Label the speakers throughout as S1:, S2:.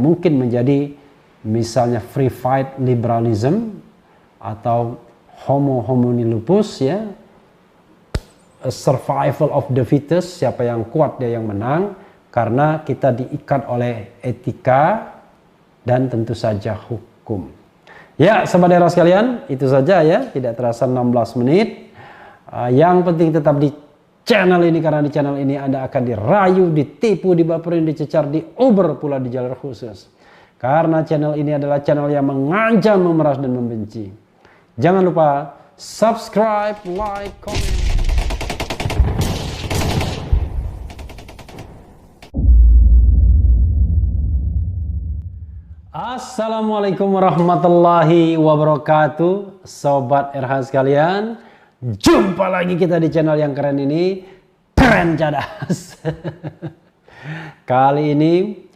S1: mungkin menjadi misalnya free fight liberalism atau homo homini lupus, ya, survival of the fittest, siapa yang kuat dia yang menang, karena kita diikat oleh etika dan tentu saja hukum. Ya, saudara sekalian, itu saja ya, tidak terasa 16 menit. Yang penting tetap di channel ini, karena di channel ini Anda akan dirayu, ditipu, dibaperin, dicecar, diober pula di jalur khusus. Karena channel ini adalah channel yang mengancam, memeras, dan membenci. Jangan lupa subscribe, like, comment. Assalamualaikum warahmatullahi wabarakatuh, Sobat RH sekalian. Jumpa lagi kita di channel yang keren ini, Keren Cadas. Kali ini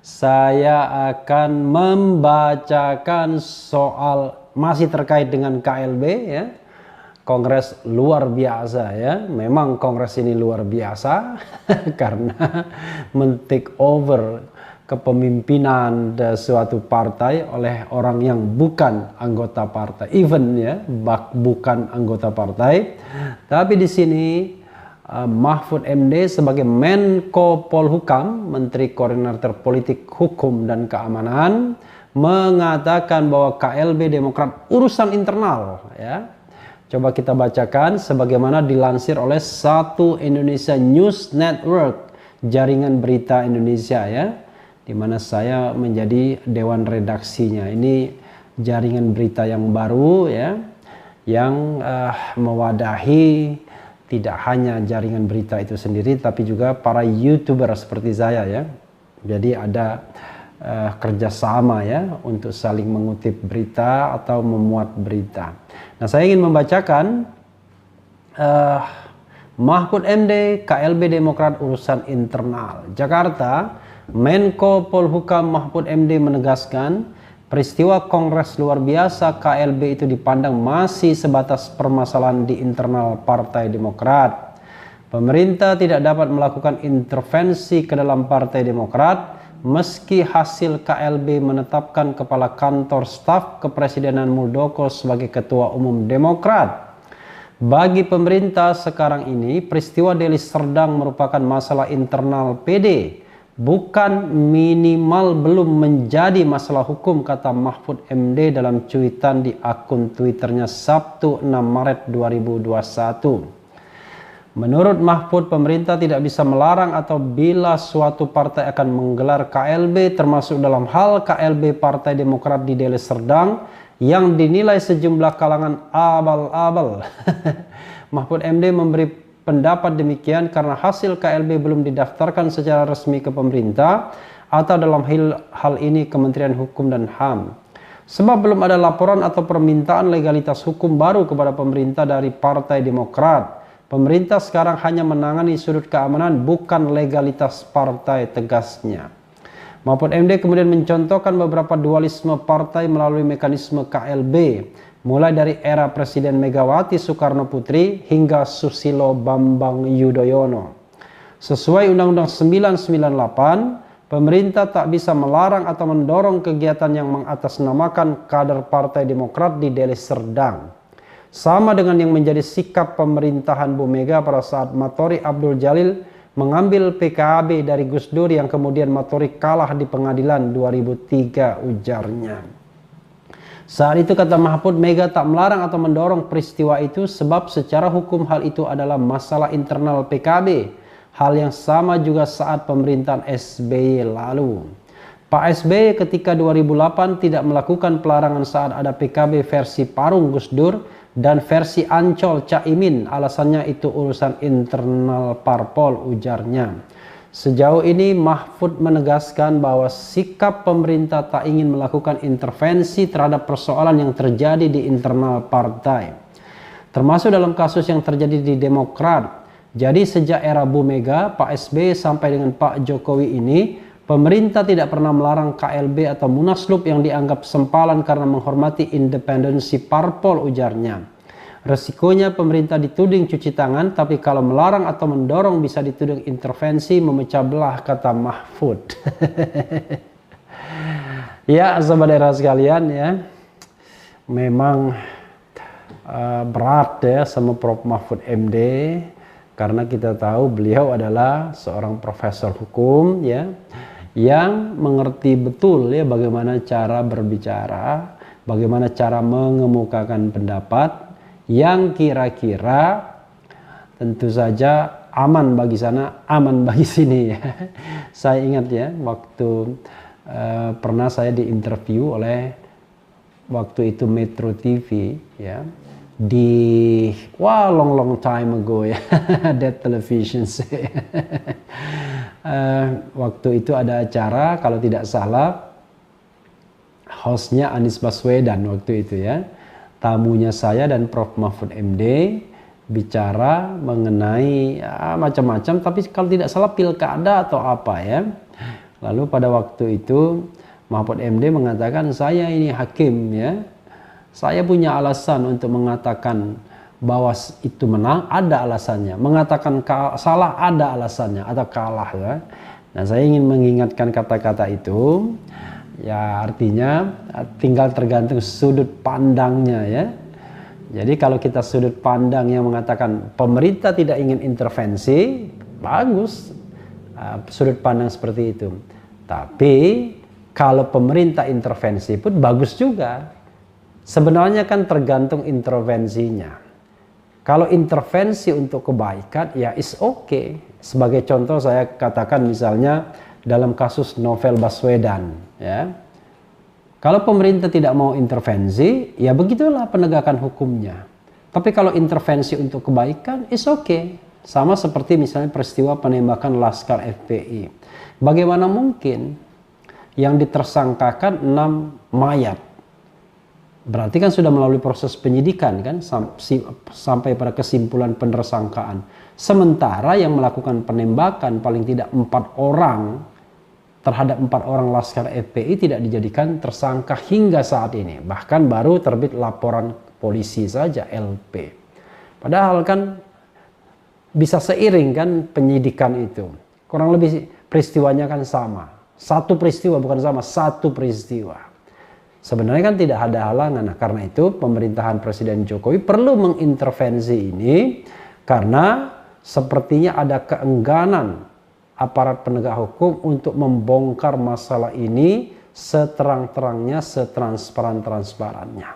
S1: saya akan membacakan soal masih terkait dengan KLB, ya. Kongres luar biasa, ya. Memang kongres ini luar biasa karena men-take over kepemimpinan suatu partai oleh orang yang bukan anggota partai, even ya, bukan anggota partai. Tapi di sini Mahfud MD sebagai Menko Polhukam, Menteri Koordinator Politik Hukum dan Keamanan, mengatakan bahwa KLB Demokrat urusan internal, ya. Coba kita bacakan sebagaimana dilansir oleh Satu Indonesia News Network, jaringan berita Indonesia, ya, di mana saya menjadi dewan redaksinya. Ini jaringan berita yang baru, ya, yang mewadahi tidak hanya jaringan berita itu sendiri, tapi juga para YouTuber seperti saya, ya. Jadi ada kerjasama, ya, untuk saling mengutip berita atau memuat berita. Nah, saya ingin membacakan Mahfud MD, KLB Demokrat urusan internal. Jakarta, Menko Polhukam Mahfud MD menegaskan peristiwa Kongres luar biasa KLB itu dipandang masih sebatas permasalahan di internal Partai Demokrat. Pemerintah tidak dapat melakukan intervensi ke dalam Partai Demokrat meski hasil KLB menetapkan Kepala Kantor Staf Kepresidenan Muldoko sebagai Ketua Umum Demokrat. Bagi pemerintah sekarang ini, peristiwa Deli Serdang merupakan masalah internal PD, bukan minimal belum menjadi masalah hukum, kata Mahfud MD dalam cuitan di akun Twitternya Sabtu 6 Maret 2021. Menurut Mahfud, pemerintah tidak bisa melarang atau bila suatu partai akan menggelar KLB, termasuk dalam hal KLB Partai Demokrat di Deli Serdang yang dinilai sejumlah kalangan abal-abal. Mahfud MD memberi pendapat demikian karena hasil KLB belum didaftarkan secara resmi ke pemerintah atau dalam hal ini Kementerian Hukum dan HAM. Sebab belum ada laporan atau permintaan legalitas hukum baru kepada pemerintah dari Partai Demokrat. Pemerintah sekarang hanya menangani sudut keamanan, bukan legalitas partai, tegasnya. Mahfud MD kemudian mencontohkan beberapa dualisme partai melalui mekanisme KLB, mulai dari era Presiden Megawati Soekarno Putri hingga Susilo Bambang Yudhoyono. Sesuai Undang-Undang 998, pemerintah tak bisa melarang atau mendorong kegiatan yang mengatasnamakan kader Partai Demokrat di Deli Serdang. Sama dengan yang menjadi sikap pemerintahan Bu Mega pada saat Matori Abdul Jalil mengambil PKB dari Gus Dur yang kemudian Matori kalah di pengadilan 2003, ujarnya. Saat itu, kata Mahfud, Mega tak melarang atau mendorong peristiwa itu sebab secara hukum hal itu adalah masalah internal PKB. Hal yang sama juga saat pemerintahan SBY lalu. Pak SBY ketika 2008 tidak melakukan pelarangan saat ada PKB versi Parung Gus Dur dan versi Ancol Caimin, alasannya itu urusan internal parpol, ujarnya. Sejauh ini Mahfud menegaskan bahwa sikap pemerintah tak ingin melakukan intervensi terhadap persoalan yang terjadi di internal partai, termasuk dalam kasus yang terjadi di Demokrat. Jadi sejak era Bu Mega, Pak SBY sampai dengan Pak Jokowi ini, pemerintah tidak pernah melarang KLB atau Munaslup yang dianggap sempalan karena menghormati independensi parpol, ujarnya. Resikonya pemerintah dituding cuci tangan, tapi kalau melarang atau mendorong bisa dituding intervensi, memecah belah, kata Mahfud. Ya, sobat era sekalian ya, memang berat ya sama Prof. Mahfud MD, karena kita tahu beliau adalah seorang profesor hukum ya, yang mengerti betul ya bagaimana cara berbicara, bagaimana cara mengemukakan pendapat yang kira-kira tentu saja aman bagi sana, aman bagi sini ya. Saya ingat ya, waktu pernah saya diinterview oleh waktu itu Metro TV ya, di long time ago ya, that television waktu itu ada acara, kalau tidak salah hostnya Anies Baswedan waktu itu ya, tamunya saya dan Prof. Mahfud MD bicara mengenai ya, macam-macam, tapi kalau tidak salah pilkada atau apa ya. Lalu pada waktu itu Mahfud MD mengatakan, saya ini hakim ya, saya punya alasan untuk mengatakan bahwa itu menang, ada alasannya, mengatakan salah ada alasannya, atau kalah ya. Nah, saya ingin mengingatkan kata-kata itu ya, artinya tinggal tergantung sudut pandangnya ya. Jadi kalau kita sudut pandang yang mengatakan pemerintah tidak ingin intervensi, bagus sudut pandang seperti itu. Tapi kalau pemerintah intervensi pun bagus juga. Sebenarnya kan tergantung intervensinya. Kalau intervensi untuk kebaikan ya is okay. Sebagai contoh saya katakan misalnya dalam kasus Novel Baswedan ya. Kalau pemerintah tidak mau intervensi, ya begitulah penegakan hukumnya. Tapi kalau intervensi untuk kebaikan, is okay. Sama seperti misalnya peristiwa penembakan Laskar FPI. Bagaimana mungkin yang ditersangkakan 6 mayat? Berarti kan sudah melalui proses penyidikan kan, sampai pada kesimpulan penersangkaan. Sementara yang melakukan penembakan paling tidak 4 orang, terhadap 4 orang Laskar FPI tidak dijadikan tersangka hingga saat ini. Bahkan baru terbit laporan polisi saja, LP. Padahal kan bisa seiring kan penyidikan itu. Kurang lebih peristiwanya kan sama. Satu peristiwa, bukan sama, satu peristiwa. Sebenarnya kan tidak ada halangan. Nah, karena itu pemerintahan Presiden Jokowi perlu mengintervensi ini, karena sepertinya ada keengganan aparat penegak hukum untuk membongkar masalah ini seterang-terangnya, setransparan-transparannya.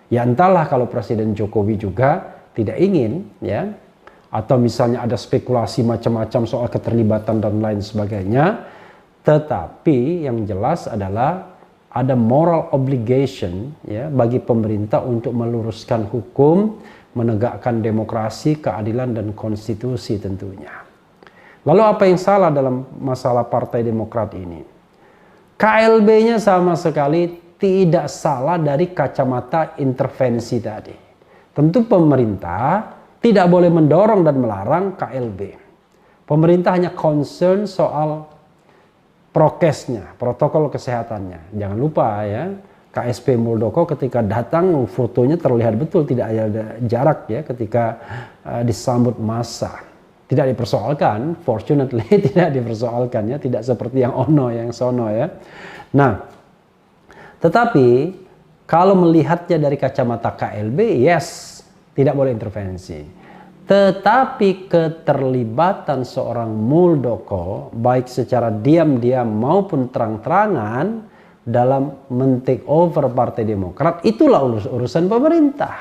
S1: Ya entahlah kalau Presiden Jokowi juga tidak ingin ya, atau misalnya ada spekulasi macam-macam soal keterlibatan dan lain sebagainya. Tetapi yang jelas adalah ada moral obligation ya bagi pemerintah untuk meluruskan hukum, menegakkan demokrasi, keadilan dan konstitusi tentunya. Lalu apa yang salah dalam masalah Partai Demokrat ini? KLB-nya sama sekali tidak salah dari kacamata intervensi tadi. Tentu pemerintah tidak boleh mendorong dan melarang KLB. Pemerintah hanya concern soal prokesnya, protokol kesehatannya. Jangan lupa ya, KSP Muldoko ketika datang fotonya terlihat betul tidak ada jarak ya ketika disambut massa. Tidak dipersoalkan, fortunately tidak dipersoalkan ya, tidak seperti yang ono yang sono ya. Nah, tetapi kalau melihatnya dari kacamata KLB, yes, tidak boleh intervensi. Tetapi keterlibatan seorang Muldoko, baik secara diam-diam maupun terang-terangan dalam men-take over Partai Demokrat, itulah urusan pemerintah.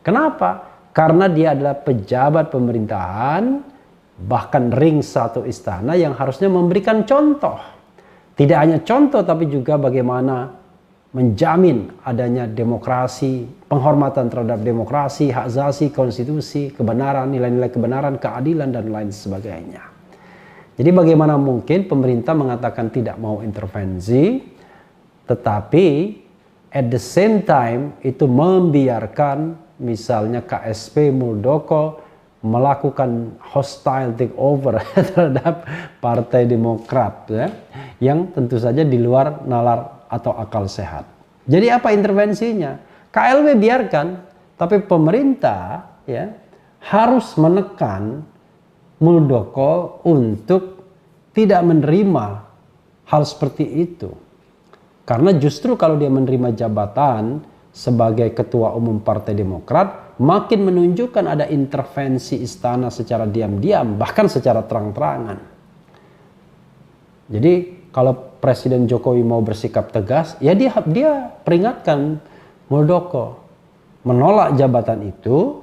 S1: Kenapa? Karena dia adalah pejabat pemerintahan, bahkan ring satu istana yang harusnya memberikan contoh. Tidak hanya contoh, tapi juga bagaimana menjamin adanya demokrasi, penghormatan terhadap demokrasi, hak asasi, konstitusi, kebenaran, nilai-nilai kebenaran, keadilan, dan lain sebagainya. Jadi bagaimana mungkin pemerintah mengatakan tidak mau intervensi, tetapi at the same time itu membiarkan misalnya KSP Muldoko melakukan hostile takeover terhadap Partai Demokrat ya, yang tentu saja di luar nalar atau akal sehat. Jadi apa intervensinya? KLB biarkan, tapi pemerintah ya harus menekan Muldoko untuk tidak menerima hal seperti itu. Karena justru kalau dia menerima jabatan sebagai ketua umum Partai Demokrat, makin menunjukkan ada intervensi istana secara diam-diam, bahkan secara terang-terangan. Jadi kalau Presiden Jokowi mau bersikap tegas, ya dia peringatkan Muldoko menolak jabatan itu,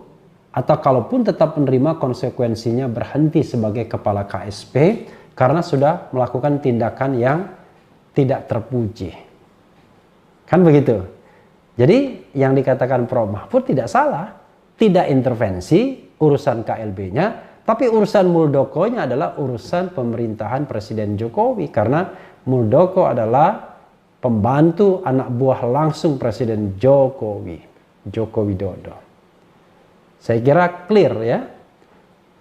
S1: atau kalaupun tetap menerima konsekuensinya berhenti sebagai kepala KSP karena sudah melakukan tindakan yang tidak terpuji. Kan begitu. Jadi yang dikatakan Prof. Mahfud tidak salah, tidak intervensi urusan KLB-nya, tapi urusan Muldoko-nya adalah urusan pemerintahan Presiden Jokowi, karena Muldoko adalah pembantu anak buah langsung Presiden Jokowi, Joko Widodo. Saya kira clear ya.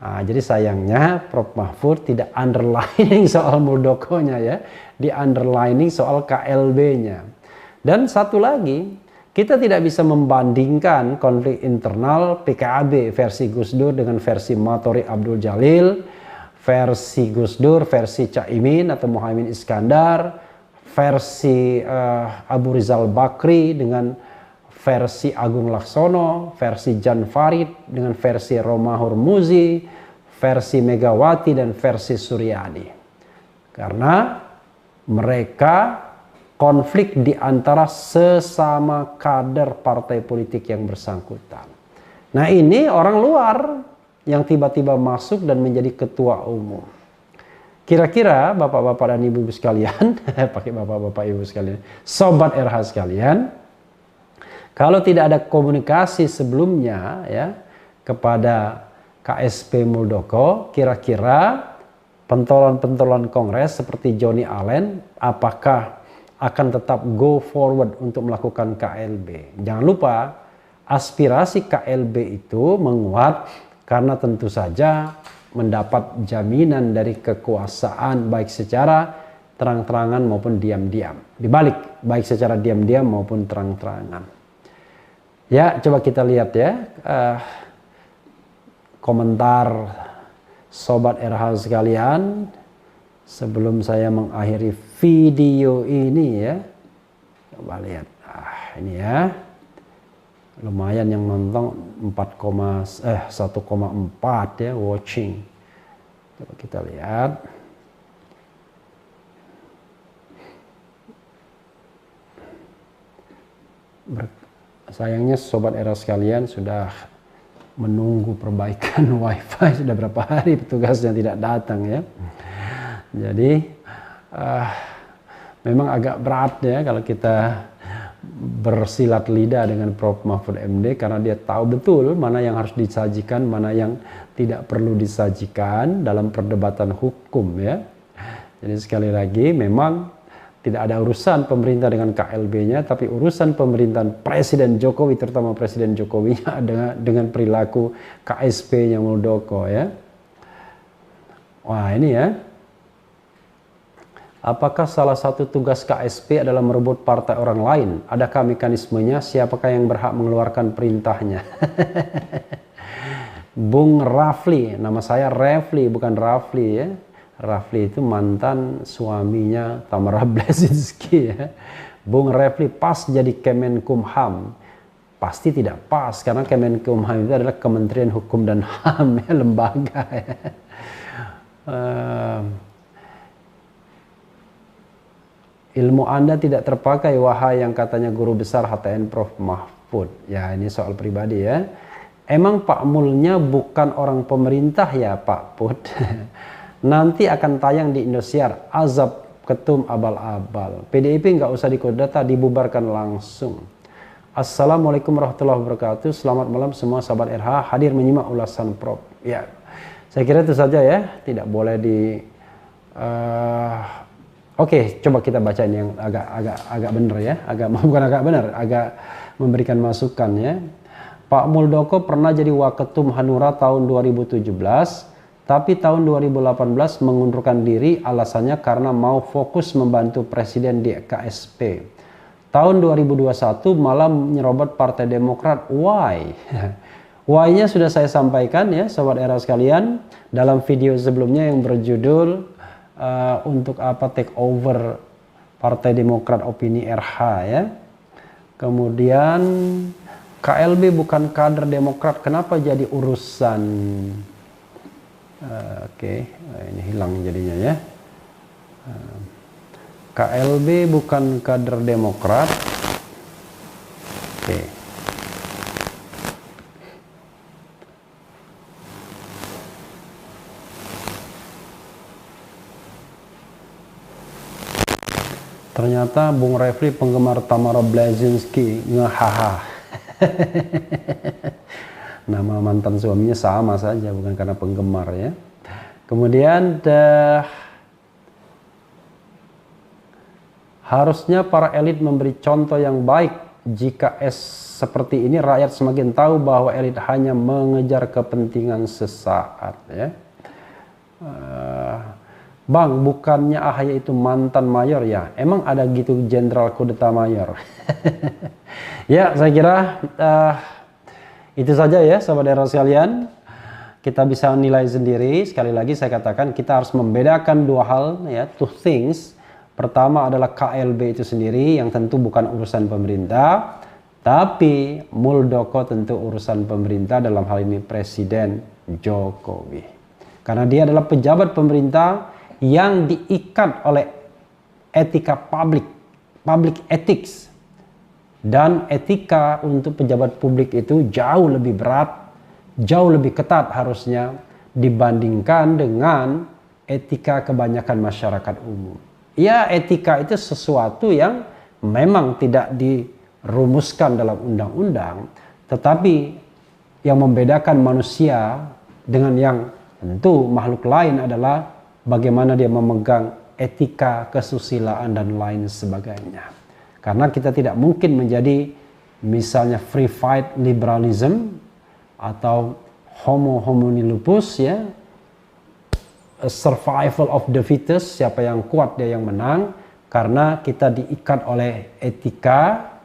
S1: Nah, jadi sayangnya Prof. Mahfud tidak underlining soal Muldoko-nya ya, di underlining soal KLB-nya. Dan satu lagi, kita tidak bisa membandingkan konflik internal PKB versi Gus Dur dengan versi Matori Abdul Jalil, versi Gus Dur, versi Caimin atau Muhaimin Iskandar, versi Abu Rizal Bakri dengan versi Agung Laksono, versi Jan Farid dengan versi Roma Hurmuzi, versi Megawati dan versi Suryadi. Karena mereka konflik di antara sesama kader partai politik yang bersangkutan. Nah ini orang luar yang tiba-tiba masuk dan menjadi ketua umum. Kira-kira bapak-bapak dan ibu-ibu sekalian, pakai bapak-bapak ibu sekalian, sobat RH sekalian, kalau tidak ada komunikasi sebelumnya ya kepada KSP Muldoko, kira-kira pentolan-pentolan Kongres seperti Johnny Allen, apakah akan tetap go forward untuk melakukan KLB. Jangan lupa, aspirasi KLB itu menguat karena tentu saja mendapat jaminan dari kekuasaan baik secara terang-terangan maupun diam-diam. Dibalik, baik secara diam-diam maupun terang-terangan. Ya, coba kita lihat ya komentar sobat RH sekalian sebelum saya mengakhiri video ini ya. Coba lihat. Ini ya. Lumayan yang nonton 1,4 ya watching. Coba kita lihat. Sayangnya sobat era sekalian sudah menunggu perbaikan wifi sudah berapa hari petugasnya tidak datang ya. Jadi memang agak berat ya kalau kita bersilat lidah dengan Prof. Mahfud MD karena dia tahu betul mana yang harus disajikan, mana yang tidak perlu disajikan dalam perdebatan hukum ya. Jadi sekali lagi memang tidak ada urusan pemerintah dengan KLB-nya, tapi urusan pemerintahan Presiden Jokowi, terutama Presiden Jokowi-nya dengan perilaku KSP-nya Muldoko ya. Wah ini ya. Apakah salah satu tugas KSP adalah merebut partai orang lain? Adakah mekanismenya? Siapakah yang berhak mengeluarkan perintahnya? Bung Rafli, nama saya Refli bukan Rafli ya. Rafli itu mantan suaminya Tamara Blazinski ya. Bung Refli pas jadi Kemenkumham. Pasti tidak pas karena Kemenkumham itu adalah Kementerian Hukum dan HAM ya, lembaga ya. Ilmu Anda tidak terpakai wahai yang katanya guru besar HTN Prof. Mahfud. Ya ini soal pribadi ya. Emang Pak Mulnya bukan orang pemerintah ya Pak Put. Nanti akan tayang di Indosiar, azab ketum abal-abal. PDIP nggak usah dikudeta, dibubarkan langsung. Assalamualaikum warahmatullahi wabarakatuh. Selamat malam semua sahabat RH, hadir menyimak ulasan Prof. Ya, saya kira itu saja ya, tidak boleh di... Oke, coba kita bacain yang agak benar ya, bukan agak benar, agak memberikan masukan ya. Pak Muldoko pernah jadi Waketum Hanura tahun 2017. Tapi tahun 2018 mengundurkan diri alasannya karena mau fokus membantu presiden di KSP. Tahun 2021 malah menyerobot Partai Demokrat. Why? Why-nya sudah saya sampaikan ya sobat era sekalian dalam video sebelumnya yang berjudul untuk apa take over Partai Demokrat opini RH ya. Kemudian KLB bukan kader Demokrat, kenapa jadi urusan? Oke, ini hilang jadinya ya. KLB bukan kader Demokrat. Oke. Ternyata Bung Refli penggemar Tamara Blazinski, ngehaha. Nama mantan suaminya sama saja, bukan karena penggemar ya. Kemudian harusnya para elit memberi contoh yang baik. Jika seperti ini, rakyat semakin tahu bahwa elit hanya mengejar kepentingan sesaat ya. Bang, bukannya AHY itu mantan mayor ya? Emang ada gitu jenderal kudeta mayor? Ya, saya kira itu saja ya sahabat daerah sekalian. Kita bisa nilai sendiri. Sekali lagi saya katakan kita harus membedakan dua hal ya, two things. Pertama adalah KLB itu sendiri yang tentu bukan urusan pemerintah, tapi Muldoko tentu urusan pemerintah, dalam hal ini Presiden Jokowi. Karena dia adalah pejabat pemerintah yang diikat oleh etika public ethics, dan etika untuk pejabat publik itu jauh lebih berat, jauh lebih ketat harusnya dibandingkan dengan etika kebanyakan masyarakat umum. Ya, etika itu sesuatu yang memang tidak dirumuskan dalam undang-undang, tetapi yang membedakan manusia dengan yang tentu makhluk lain adalah bagaimana dia memegang etika, kesusilaan, dan lain sebagainya. Karena kita tidak mungkin menjadi misalnya free fight liberalism atau homo homini lupus ya, survival of the fittest, siapa yang kuat dia yang menang, karena kita diikat oleh etika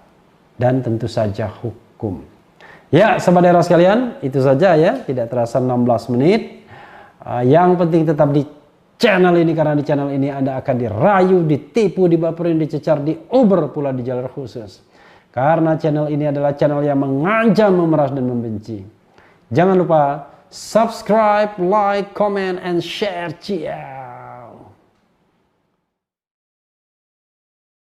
S1: dan tentu saja hukum. Ya, sahabat daerah sekalian, itu saja ya, tidak terasa 16 menit. Yang penting tetap di channel ini, karena di channel ini Anda akan dirayu, ditipu, dibaperin, dicecar, diober pula di jalur khusus. Karena channel ini adalah channel yang mengancam, memeras, dan membenci. Jangan lupa subscribe, like, comment, and share. Cia.